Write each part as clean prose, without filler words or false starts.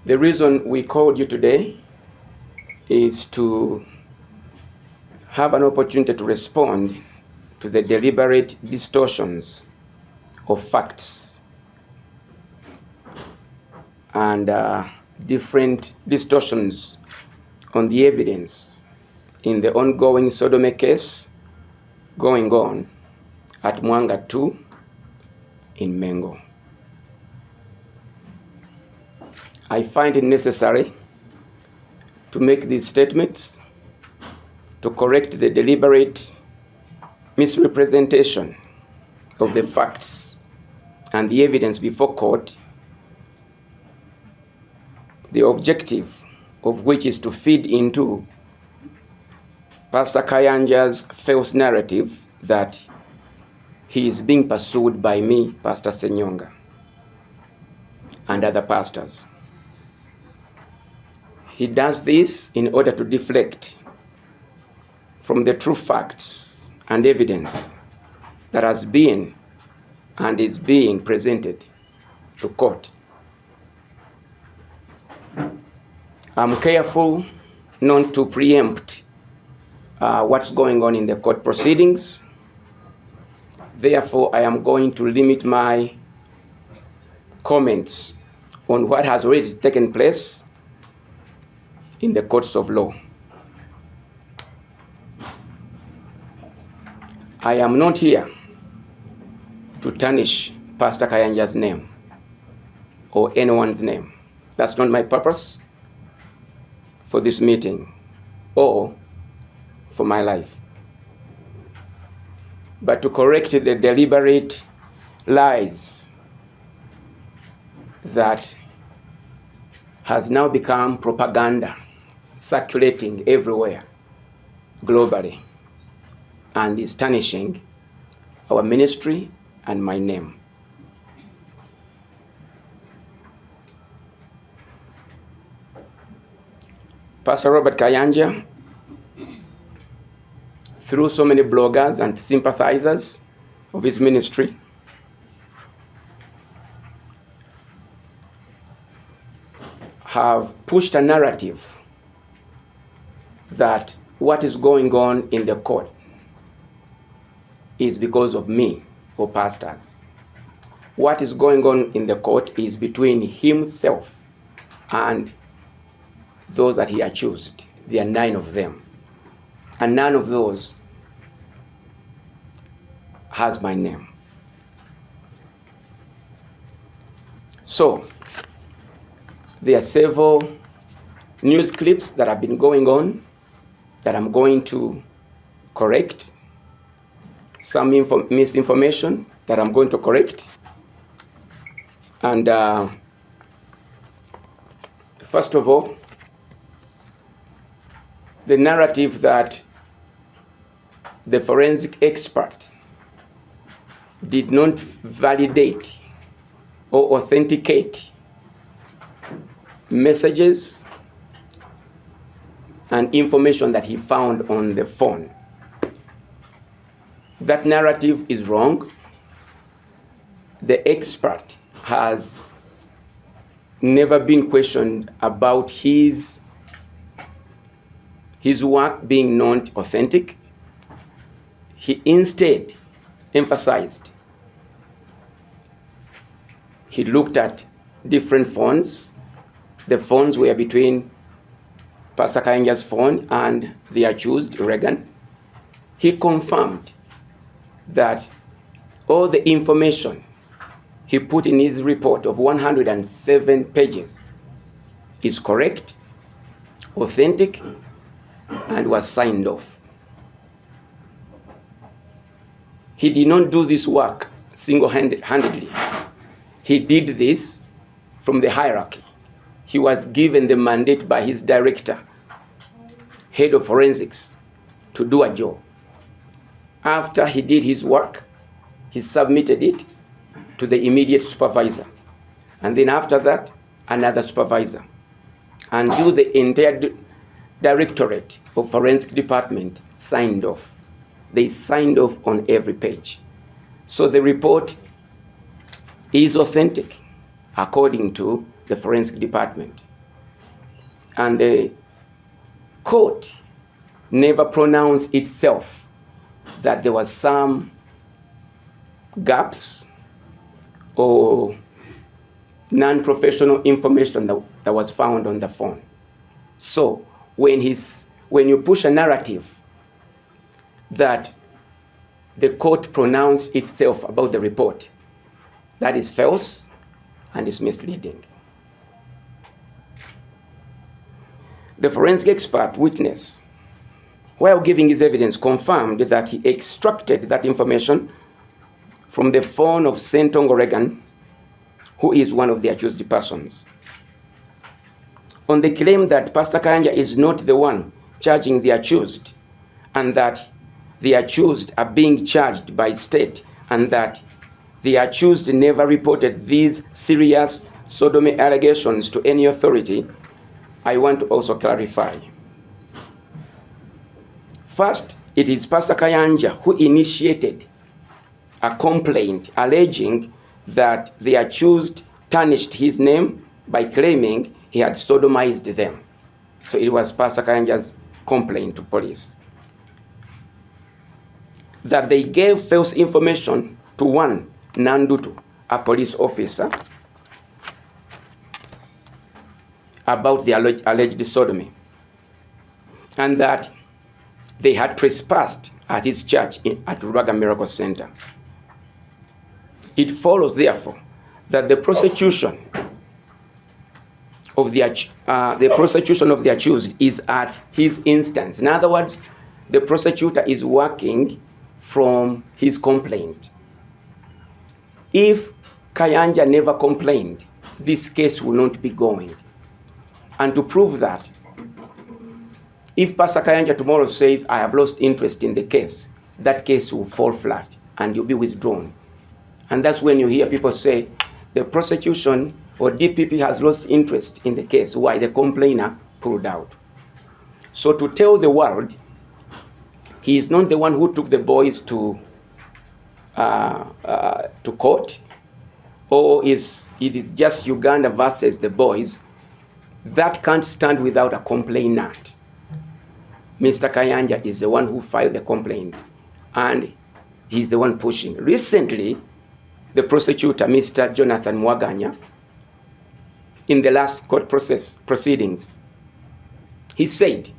The reason we called you today is to have an opportunity to respond to the deliberate distortions of facts and different distortions on the evidence in the ongoing Sodomy case going on at Mwanga 2 in Mengo. I find it necessary to make these statements to correct the deliberate misrepresentation of the facts and the evidence before court, the objective of which is to feed into Pastor Kayanja's false narrative that he is being pursued by me, Pastor Senyonga, and other pastors. He does this in order to deflect from the true facts and evidence that has been and is being presented to court. I'm careful not to preempt what's going on in the court proceedings. Therefore, I am going to limit my comments on what has already taken place in the courts of law. I am not here to tarnish Pastor Kayanja's name or anyone's name. That's not my purpose for this meeting or for my life. But to correct the deliberate lies that has now become propaganda circulating everywhere globally and is tarnishing our ministry and my name. Pastor Robert Kayanja, through so many bloggers and sympathizers of his ministry, have pushed a narrative that what is going on in the court is because of me or pastors. What is going on in the court is between himself and those that he accused. There are 9 of them. And none of those has my name. So, there are several news clips that have been going on that I'm going to correct. Some misinformation that I'm going to correct. And first of all, the narrative that the forensic expert did not validate or authenticate messages and information that he found on the phone. That narrative is wrong. The expert has never been questioned about his work being not authentic. He instead emphasized. He looked at different phones. The phones were between Pastor Kayanja's phone and the accused, Reagan. He confirmed that all the information he put in his report of 107 pages is correct, authentic, and was signed off. He did not do this work single-handedly. He did this from the hierarchy. He was given the mandate by his director, head of forensics, to do a job. After he did his work, he submitted it to the immediate supervisor. And then after that, another supervisor. Until the entire directorate of forensic department signed off. They signed off on every page. So the report is authentic according to the forensic department. and the court never pronounced itself that there was some gaps or non-professional information that was found on the phone. So when you push a narrative that the court pronounced itself about the report, that is false and is misleading. The forensic expert witness, while giving his evidence, confirmed that he extracted that information from the phone of Senyonga, Oregon, who is one of the accused persons. On the claim that Pastor Kayanja is not the one charging the accused, and that the accused are being charged by state, and that the accused never reported these serious sodomy allegations to any authority, I want to also clarify. First, it is Pastor Kayanja who initiated a complaint alleging that the accused tarnished his name by claiming he had sodomized them. So it was Pastor Kayanja's complaint to police. That they gave false information to one Nandutu, a police officer, about the alleged sodomy, and that they had trespassed at his church at Rubaga Miracle Center. It follows, therefore, that the prosecution of the accused is at his instance. In other words, the prosecutor is working from his complaint. If Kayanja never complained, this case will not be going. And to prove that, if Pastor Kayanja tomorrow says, I have lost interest in the case, that case will fall flat and you'll be withdrawn. And that's when you hear people say, the prosecution or DPP has lost interest in the case. Why? The complainer pulled out. So to tell the world, he is not the one who took the boys to court, or it is just Uganda versus the boys, that can't stand without a complainant. Mr. Kayanja is the one who filed the complaint, and he's the one pushing. Recently, the prosecutor, Mr. Jonathan Mwaganya, in the last court proceedings, he said,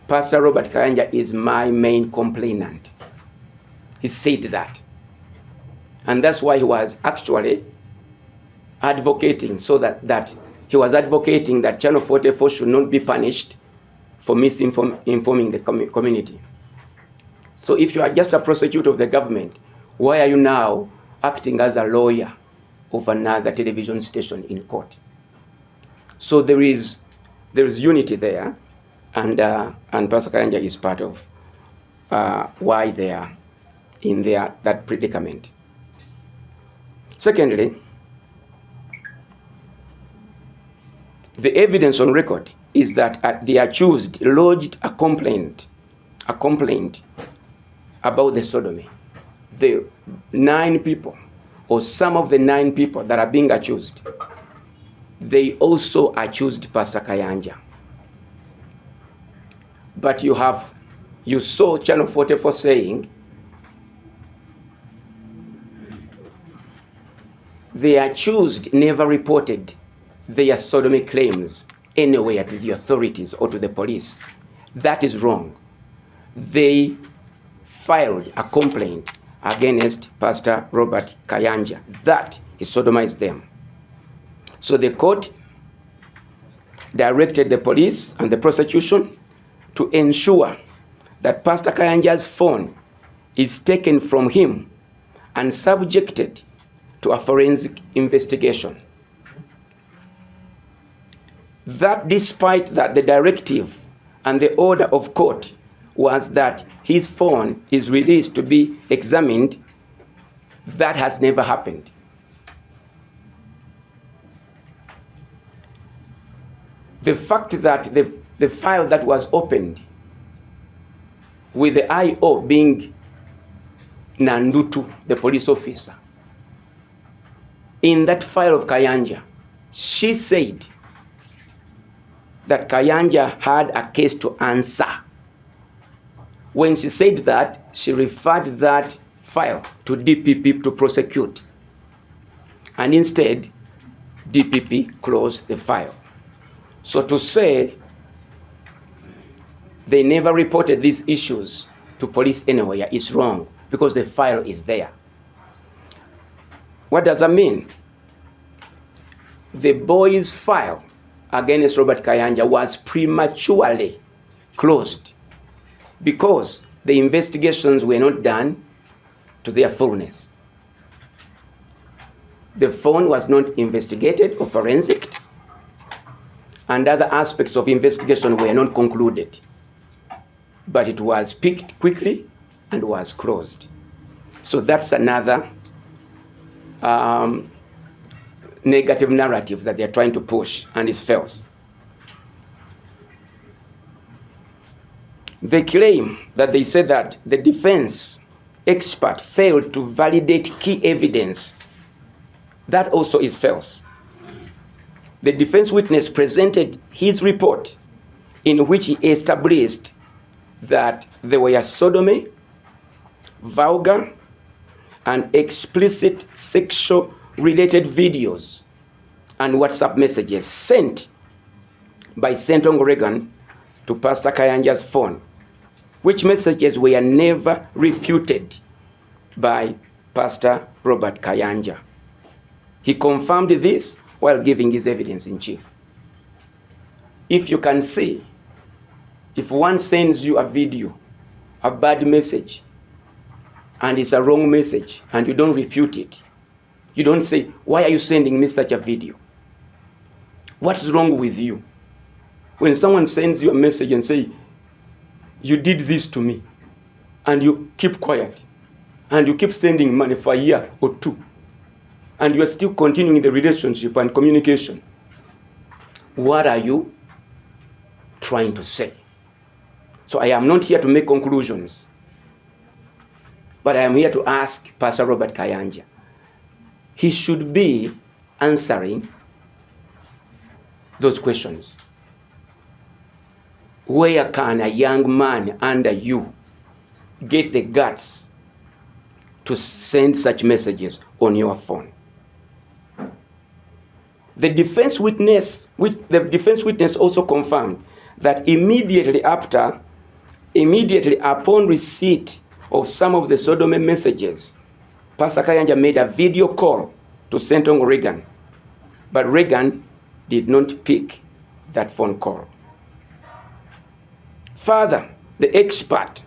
Pastor Robert Kayanja is my main complainant. He said that. And that's why he was actually advocating, so that he was advocating that Channel 44 should not be punished for misinforming the community. So if you are just a prosecutor of the government, why are you now acting as a lawyer of another television station in court? So there is unity there, and Pastor Kayanja is part of why they are in that predicament. Secondly, the evidence on record is that the accused lodged a complaint about the sodomy. The 9 people, or some of the 9 people that are being accused, they also accused Pastor Kayanja. But you saw Channel 44 saying the accused never reported their sodomy claims anywhere to the authorities or to the police. That is wrong. They filed a complaint against Pastor Robert Kayanja that he sodomized them. So the court directed the police and the prosecution to ensure that Pastor Kayanja's phone is taken from him and subjected to a forensic investigation. That despite that the directive and the order of court was that his phone is released to be examined, that has never happened. The fact that the file that was opened with the IO being Nandutu, the police officer, in that file of Kayanja, she said that Kayanja had a case to answer. When she said that, she referred that file to DPP to prosecute. And instead, DPP closed the file. So to say they never reported these issues to police anywhere is wrong, because the file is there. What does that mean? The boy's file against Robert Kayanja was prematurely closed because the investigations were not done to their fullness. The phone was not investigated or forensicked, and other aspects of investigation were not concluded. But it was picked quickly and was closed. So that's another negative narrative that they're trying to push, and it fails. They claim that they said that the defense expert failed to validate key evidence. That also is false. The defense witness presented his report in which he established that there were sodomy, vulgar, and explicit sexual-related videos and WhatsApp messages sent by Senyonga to Pastor Kayanja's phone, which messages were never refuted by Pastor Robert Kayanja. He confirmed this while giving his evidence in chief. If you can see, if one sends you a video, a bad message, and it's a wrong message, and you don't refute it, you don't say, why are you sending me such a video? What's wrong with you? When someone sends you a message and say, you did this to me, and you keep quiet, and you keep sending money for a year or two, and you are still continuing the relationship and communication, what are you trying to say? So I am not here to make conclusions, but I am here to ask Pastor Robert Kayanja. He should be answering those questions. Where can a young man under you get the guts to send such messages on your phone? The defense witness also confirmed that immediately upon receipt of some of the Sodomy messages, Pastor Kayanja made a video call to Senyonga, but Reagan did not pick that phone call. Further, the expert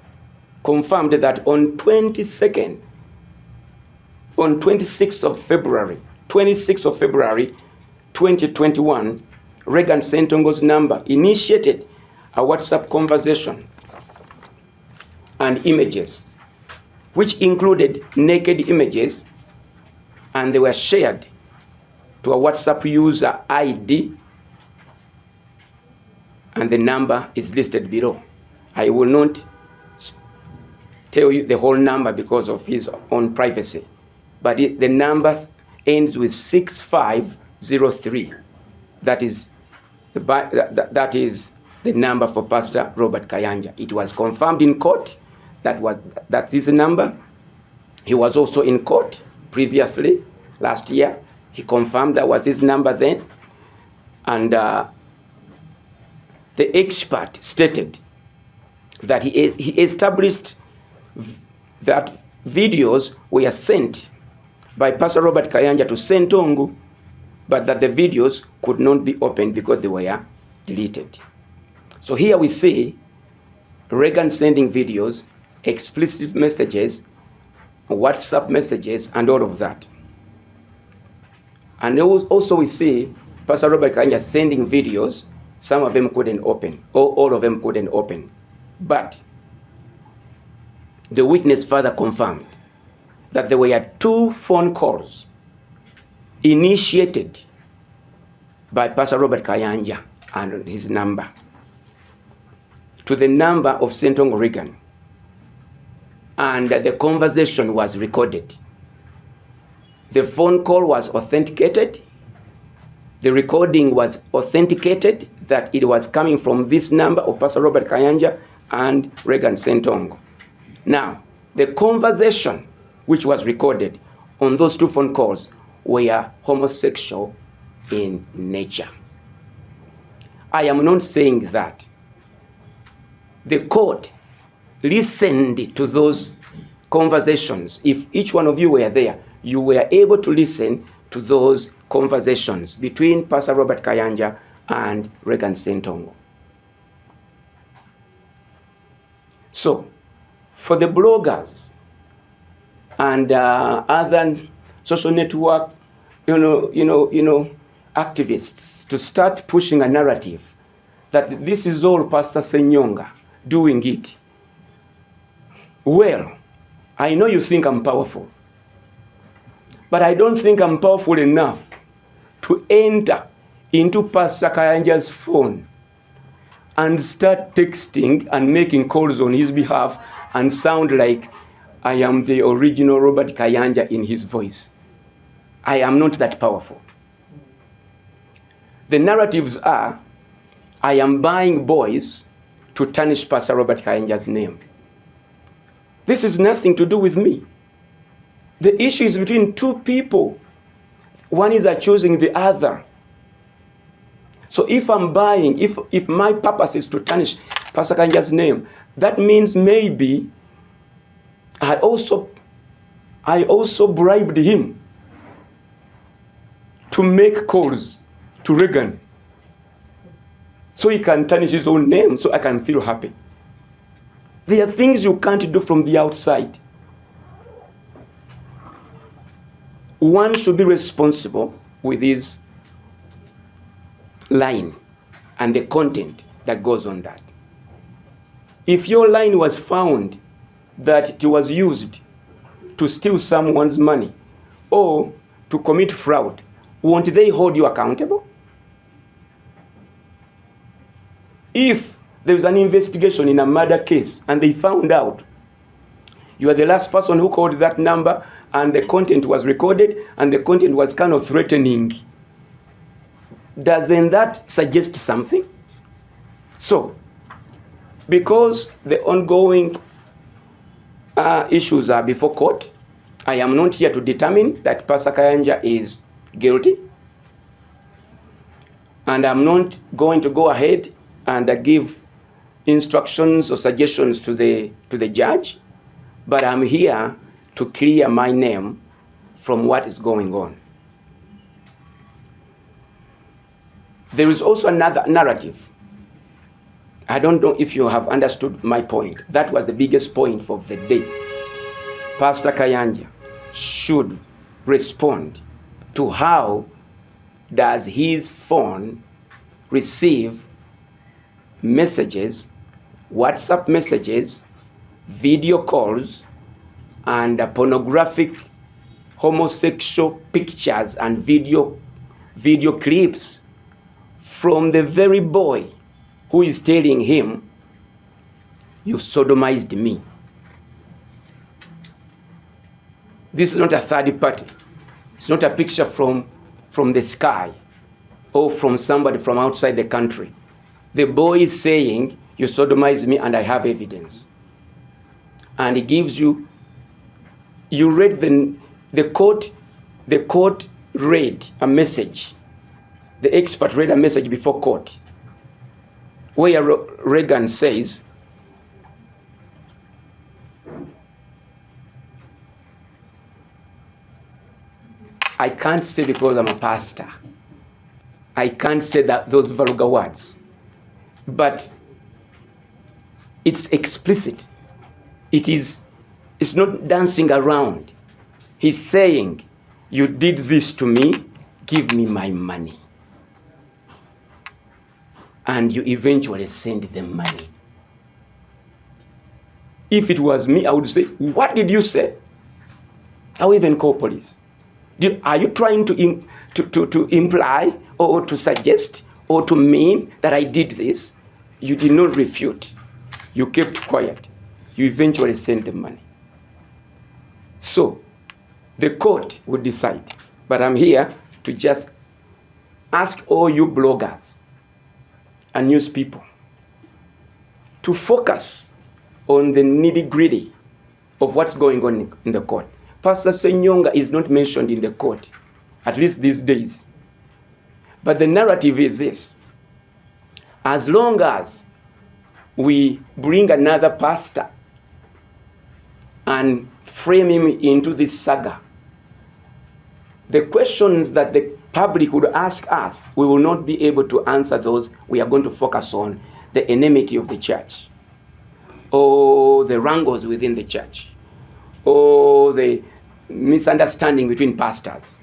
confirmed that on 26th of February 2021, Reagan Senyonga's number initiated a WhatsApp conversation and images, which included naked images, and they were shared to a WhatsApp user ID, and the number is listed below. I will not tell you the whole number because of his own privacy, but the number ends with 6503. That is the number for Pastor Robert Kayanja. It was confirmed in court that's his number. He was also in court previously, last year. He confirmed that was his number then. And the expert stated that he established that videos were sent by Pastor Robert Kayanja to Senyonga, but that the videos could not be opened because they were deleted. So here we see Reagan sending videos, explicit messages, WhatsApp messages, and all of that. And also we see Pastor Robert Kayanja sending videos. Some of them couldn't open, or all of them couldn't open. But the witness further confirmed that there were 2 phone calls initiated by Pastor Robert Kayanja and his number to the number of Senyonga, and the conversation was recorded. The phone call was authenticated, The recording was authenticated that it was coming from this number of Pastor Robert Kayanja and Regan Sentongo. Now, the conversation which was recorded on those 2 phone calls were homosexual in nature. I am not saying that. The court listened to those conversations. If each one of you were there, you were able to listen to those conversations between Pastor Robert Kayanja and Regan Sentongo. So, for the bloggers and other social network, activists to start pushing a narrative that this is all Pastor Senyonga doing it. Well, I know you think I'm powerful, but I don't think I'm powerful enough to enter into Pastor Kayanja's phone and start texting and making calls on his behalf and sound like I am the original Robert Kayanja in his voice. I am not that powerful. The narratives are, I am buying boys to tarnish Pastor Robert Kayanja's name. This is nothing to do with me. The issue is between 2 people. One is accusing the other. So if I'm buying, if my purpose is to tarnish Pastor Kayanja's name, that means maybe I also bribed him to make calls to Regan so he can tarnish his own name so I can feel happy. There are things you can't do from the outside. One should be responsible with his line and the content that goes on that. If your line was found that it was used to steal someone's money or to commit fraud, won't they hold you accountable? If there is an investigation in a murder case and they found out you are the last person who called that number and the content was recorded and the content was kind of threatening, doesn't that suggest something? So, because the ongoing issues are before court, I am not here to determine that Pastor Kayanja is guilty. And I'm not going to go ahead and give instructions or suggestions to the judge, but I'm here to clear my name from what is going on. There is also another narrative. I don't know if you have understood my point. That was the biggest point of the day. Pastor Kayanja should respond to how does his phone receive messages, WhatsApp messages, video calls, and pornographic homosexual pictures and video clips from the very boy who is telling him, you sodomized me. This is not a third party. It's not a picture from the sky or from somebody from outside the country. The boy is saying, you sodomized me and I have evidence. And he gives you read the court read a message. The expert read a message before court where Regan says, I can't say because I'm a pastor. I can't say those vulgar words. But it's explicit. It's not dancing around. He's saying, you did this to me, give me my money. And you eventually send them money. If it was me, I would say, what did you say? I would even call police. Are you trying to imply or to suggest or to mean that I did this? You did not refute. You kept quiet. You eventually sent the money. So, the court would decide. But I'm here to just ask all you bloggers and news people to focus on the nitty-gritty of what's going on in the court. Pastor Senyonga is not mentioned in the court, at least these days. But the narrative is this: as long as we bring another pastor and frame him into this saga, the questions that the public would ask us, we will not be able to answer those. We are going to focus on the enmity of the church, or the wrangles within the church, or the misunderstanding between pastors.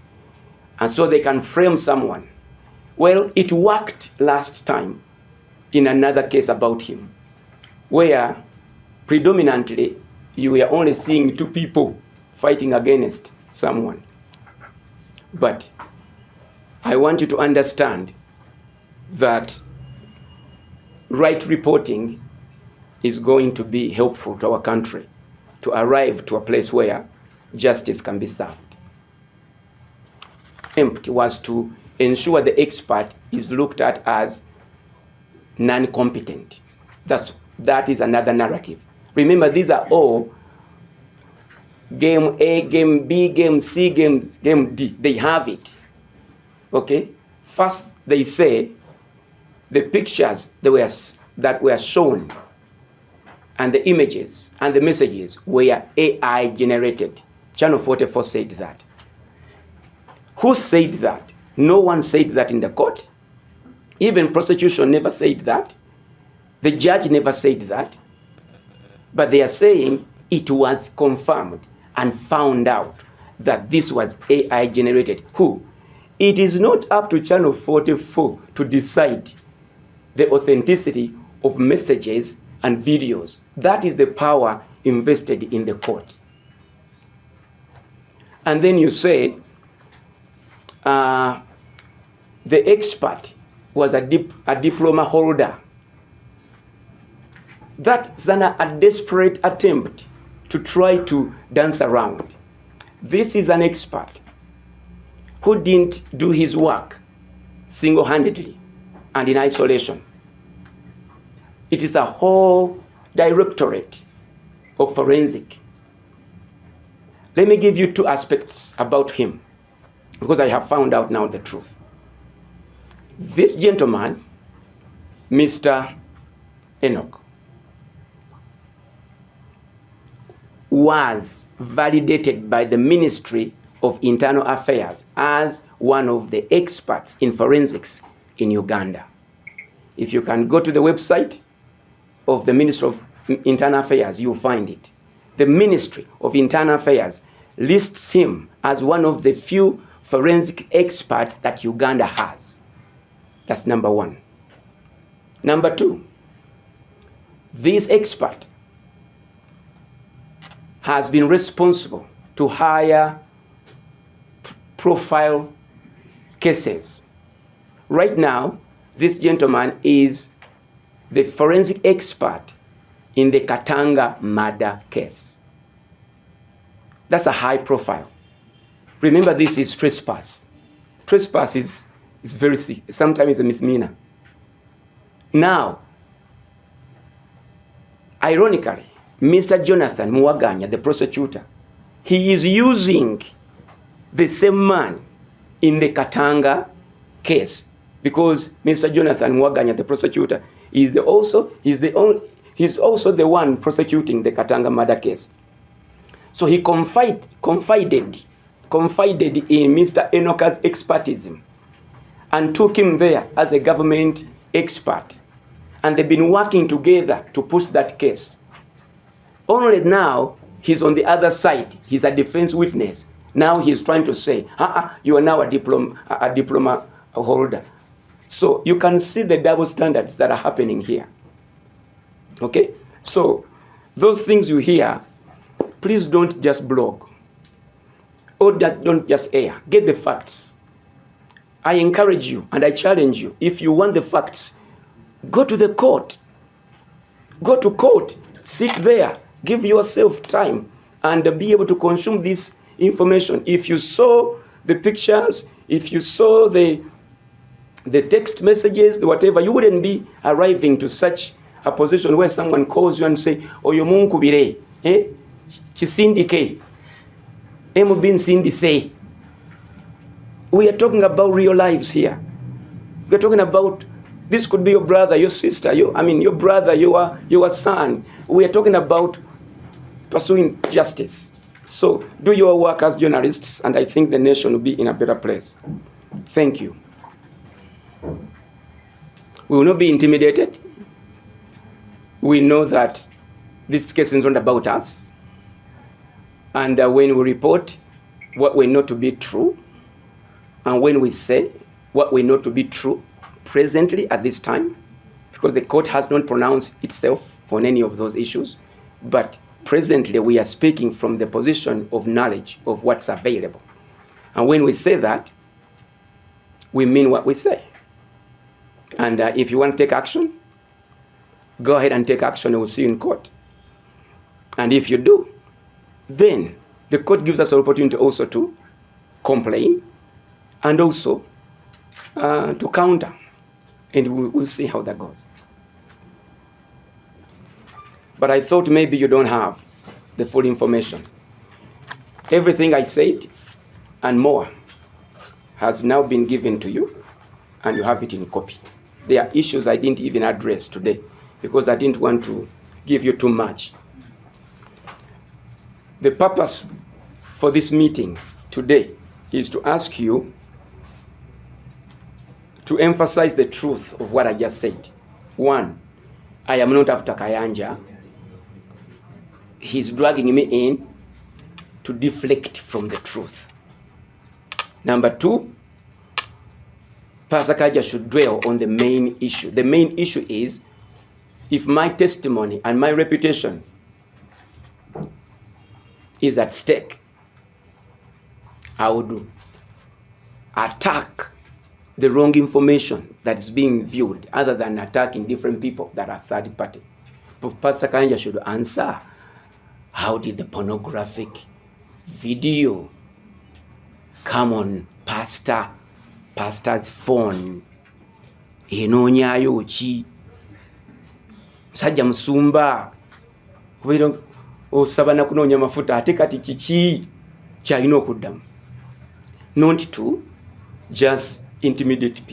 And so they can frame someone. Well, it worked last time in another case about him, where predominantly you were only seeing two people fighting against someone. But I want you to understand that right reporting is going to be helpful to our country to arrive to a place where justice can be served. Attempt was to ensure the expert is looked at as non-competent. That is another narrative. Remember, these are all game A, game B, game C, game D. They have it. Okay? First, they say the pictures that were shown and the images and the messages were AI generated. Channel 44 said that. Who said that? No one said that in the court. Even prosecution never said that. The judge never said that. But they are saying it was confirmed and found out that this was AI generated. Who? It is not up to Channel 44 to decide the authenticity of messages and videos. That is the power invested in the court. And then you say the expert was a diploma holder. That's a desperate attempt to try to dance around. This is an expert who didn't do his work single-handedly and in isolation. It is a whole directorate of forensic. Let me give you two aspects about him, because I have found out now the truth. This gentleman, Mr. Enoch, was validated by the Ministry of Internal Affairs as one of the experts in forensics in Uganda. If you can go to the website of the Ministry of Internal Affairs, you'll find it. The Ministry of Internal Affairs lists him as one of the few forensic experts that Uganda has. That's number one. Number two, this expert has been responsible to higher profile cases. Right now, this gentleman is the forensic expert in the Katanga murder case. That's a high profile. Remember, this is trespass. Trespass is very sick. Sometimes it's a misdemeanor. Now, ironically, Mr. Jonathan Muwaganya, the prosecutor, he is using the same man in the Katanga case, because Mr. Jonathan Muwaganya, the prosecutor, he's also the one prosecuting the Katanga murder case. So he confided in Mr. Enoch's expertise and took him there as a government expert. And they've been working together to push that case. Only now, he's on the other side. He's a defense witness. Now he's trying to say, you are now a diploma holder. So you can see the double standards that are happening here. Okay? So those things you hear, please don't just blog. Or don't just air. Get the facts. I encourage you and I challenge you. If you want the facts, go to the court. Go to court. Sit there. Give yourself time and be able to consume this information. If you saw the pictures, if you saw the the text messages, whatever, you wouldn't be arriving to such a position where someone calls you and say, oyo munkubire, chisindike, bin sindise. We are talking about real lives here. We are talking about, this could be your brother, your sister, your brother, your son. We are talking about pursuing justice. So do your work as journalists, and I think the nation will be in a better place. Thank you. We will not be intimidated. We know that this case is not about us. And when we report what we know to be true, and when we say what we know to be true presently at this time, because the court has not pronounced itself on any of those issues, but presently we are speaking from the position of knowledge of what's available. And when we say that, we mean what we say. And if you want to take action, go ahead and take action, and we'll see you in court. And if you do, then the court gives us an opportunity also to complain and also to counter. And we'll see how that goes. But I thought maybe you don't have the full information. Everything I said and more has now been given to you, and you have it in copy. There are issues I didn't even address today because I didn't want to give you too much. The purpose for this meeting today is to ask you to emphasize the truth of what I just said. One, I am not after Kayanja. He's dragging me in to deflect from the truth. Number two, Pastor Kayanja should dwell on the main issue. The main issue is, if my testimony and my reputation is at stake, I would attack the wrong information that is being viewed, other than attacking different people that are third party. But Pastor Kayanja should answer, how did the pornographic video come on pastor's phone? Enonyayo chi sajja musumba kubira osaba na kunonya mafuta ate kati kiki kyalina okuddamu, not to just intimidate people.